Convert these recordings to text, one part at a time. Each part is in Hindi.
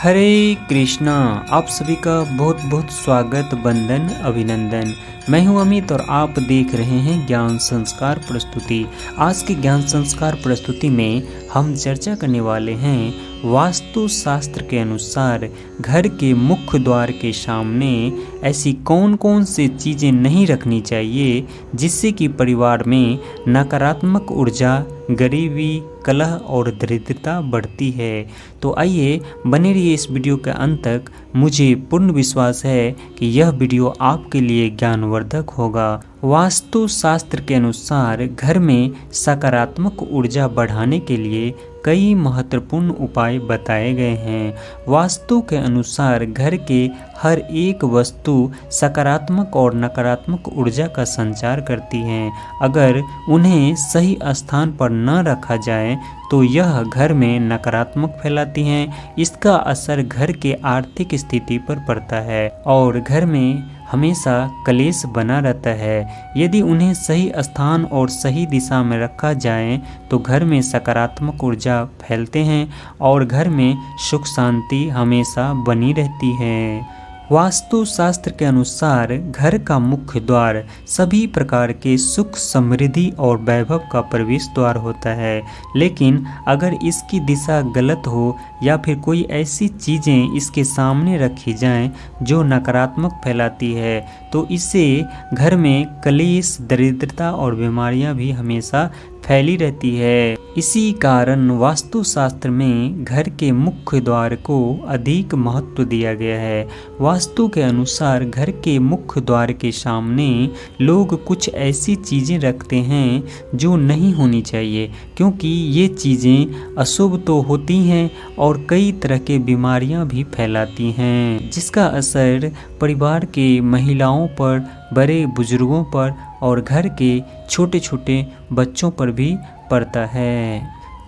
हरे कृष्णा। आप सभी का बहुत बहुत स्वागत, वंदन, अभिनंदन। मैं हूं अमित और आप देख रहे हैं ज्ञान संस्कार प्रस्तुति। आज के ज्ञान संस्कार प्रस्तुति में हम चर्चा करने वाले हैं वास्तु शास्त्र के अनुसार घर के मुख्य द्वार के सामने ऐसी कौन कौन सी चीज़ें नहीं रखनी चाहिए जिससे कि परिवार में नकारात्मक ऊर्जा, गरीबी, कलह और दरिद्रता बढ़ती है। तो आइए बने रहिए इस वीडियो के अंत तक। मुझे पूर्ण विश्वास है कि यह वीडियो आपके लिए ज्ञानवर्धक होगा। वास्तु शास्त्र के अनुसार घर में सकारात्मक ऊर्जा बढ़ाने के लिए कई महत्वपूर्ण उपाय बताए गए हैं। वास्तु के अनुसार घर के हर एक वस्तु सकारात्मक और नकारात्मक ऊर्जा का संचार करती हैं। अगर उन्हें सही स्थान पर न रखा जाए तो यह घर में नकारात्मक फैलाती हैं। इसका असर घर के आर्थिक स्थिति पर पड़ता है और घर में हमेशा कलेश बना रहता है। यदि उन्हें सही स्थान और सही दिशा में रखा जाए तो घर में सकारात्मक ऊर्जा फैलते हैं और घर में सुख शांति हमेशा बनी रहती है। वास्तु शास्त्र के अनुसार घर का मुख्य द्वार सभी प्रकार के सुख, समृद्धि और वैभव का प्रवेश द्वार होता है। लेकिन अगर इसकी दिशा गलत हो या फिर कोई ऐसी चीज़ें इसके सामने रखी जाएं जो नकारात्मक फैलाती है तो इससे घर में कलेश, दरिद्रता और बीमारियां भी हमेशा फैली रहती है। इसी कारण वास्तुशास्त्र में घर के मुख्य द्वार को अधिक महत्व दिया गया है। वास्तु के अनुसार घर के मुख्य द्वार के सामने लोग कुछ ऐसी चीज़ें रखते हैं जो नहीं होनी चाहिए, क्योंकि ये चीज़ें अशुभ तो होती हैं और कई तरह के बीमारियां भी फैलाती हैं, जिसका असर परिवार के महिलाओं पर, बड़े बुजुर्गों पर और घर के छोटे छोटे बच्चों पर भी पड़ता है।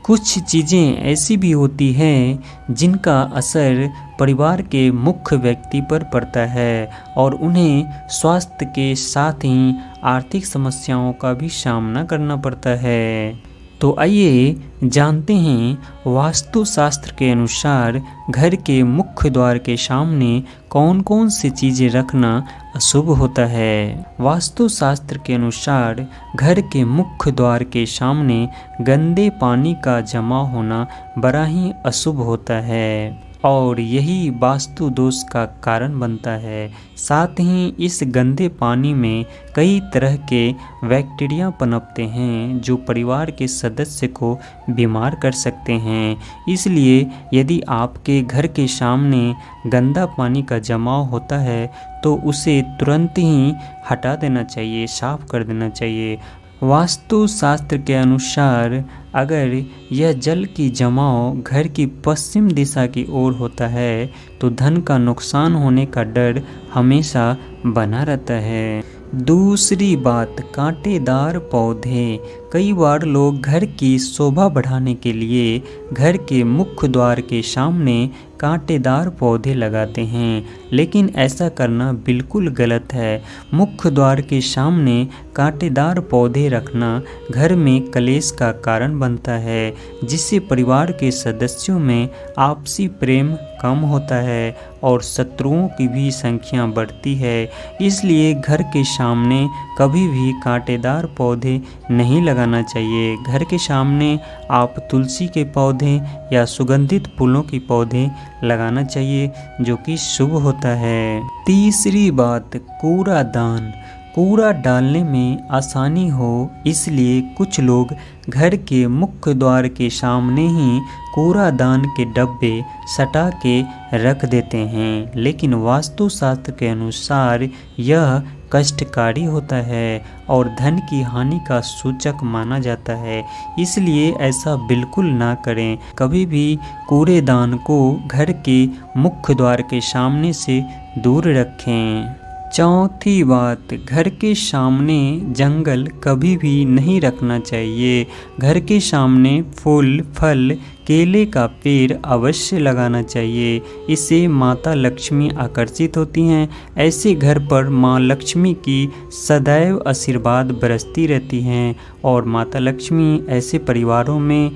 कुछ चीज़ें ऐसी भी होती हैं जिनका असर परिवार के मुख्य व्यक्ति पर पड़ता है और उन्हें स्वास्थ्य के साथ ही आर्थिक समस्याओं का भी सामना करना पड़ता है। तो आइए जानते हैं वास्तु शास्त्र के अनुसार घर के मुख्य द्वार के सामने कौन कौन सी चीज़ें रखना अशुभ होता है। वास्तु शास्त्र के अनुसार घर के मुख्य द्वार के सामने गंदे पानी का जमा होना बड़ा ही अशुभ होता है और यही वास्तु दोष का कारण बनता है। साथ ही इस गंदे पानी में कई तरह के बैक्टीरिया पनपते हैं जो परिवार के सदस्य को बीमार कर सकते हैं। इसलिए यदि आपके घर के सामने गंदा पानी का जमाव होता है तो उसे तुरंत ही हटा देना चाहिए, साफ कर देना चाहिए। वास्तु शास्त्र के अनुसार अगर यह जल की जमाव घर की पश्चिम दिशा की ओर होता है तो धन का नुकसान होने का डर हमेशा बना रहता है। दूसरी बात, कांटेदार पौधे। कई बार लोग घर की शोभा बढ़ाने के लिए घर के मुख्य द्वार के सामने कांटेदार पौधे लगाते हैं, लेकिन ऐसा करना बिल्कुल गलत है। मुख्य द्वार के सामने कांटेदार पौधे रखना घर में कलेश का कारण बनता है, जिससे परिवार के सदस्यों में आपसी प्रेम कम होता है और शत्रुओं की भी संख्या बढ़ती है। इसलिए घर के सामने कभी भी कांटेदार पौधे नहीं लगाना चाहिए। घर के सामने आप तुलसी के पौधे या सुगंधित फूलों के पौधे लगाना चाहिए जो कि शुभ होता है। तीसरी बात, कूड़ादान। कूड़ा डालने में आसानी हो इसलिए कुछ लोग घर के मुख्य द्वार के सामने ही कूड़ादान के डब्बे सटा के रख देते हैं, लेकिन वास्तुशास्त्र के अनुसार यह कष्टकारी होता है और धन की हानि का सूचक माना जाता है। इसलिए ऐसा बिल्कुल ना करें। कभी भी कूड़ेदान को घर के मुख्य द्वार के सामने से दूर रखें। चौथी बात, घर के सामने जंगल कभी भी नहीं रखना चाहिए। घर के सामने फूल, फल, केले का पेड़ अवश्य लगाना चाहिए। इससे माता लक्ष्मी आकर्षित होती हैं। ऐसे घर पर माँ लक्ष्मी की सदैव आशीर्वाद बरसती रहती हैं और माता लक्ष्मी ऐसे परिवारों में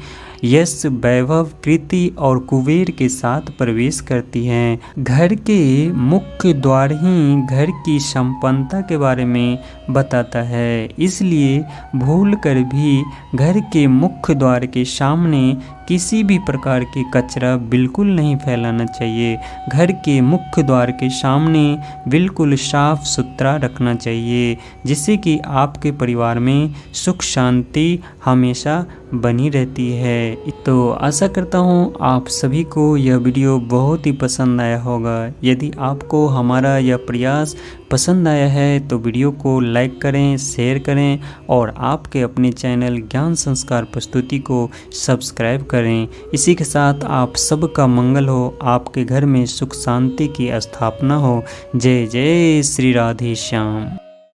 यश, वैभव, कीर्ति और कुबेर के साथ प्रवेश करती हैं। घर के मुख्य द्वार ही घर की संपन्नता के बारे में बताता है, इसलिए भूल कर भी घर के मुख्य द्वार के सामने किसी भी प्रकार के कचरा बिल्कुल नहीं फैलाना चाहिए। घर के मुख्य द्वार के सामने बिल्कुल साफ सुथरा रखना चाहिए, जिससे कि आपके परिवार में सुख शांति हमेशा बनी रहती है। तो आशा करता हूँ आप सभी को यह वीडियो बहुत ही पसंद आया होगा। यदि आपको हमारा यह प्रयास पसंद आया है तो वीडियो को लाइक करें, शेयर करें और आपके अपने चैनल ज्ञान संस्कार प्रस्तुति को सब्सक्राइब करें। इसी के साथ आप सबका मंगल हो, आपके घर में सुख शांति की स्थापना हो। जय जय श्री राधे श्याम।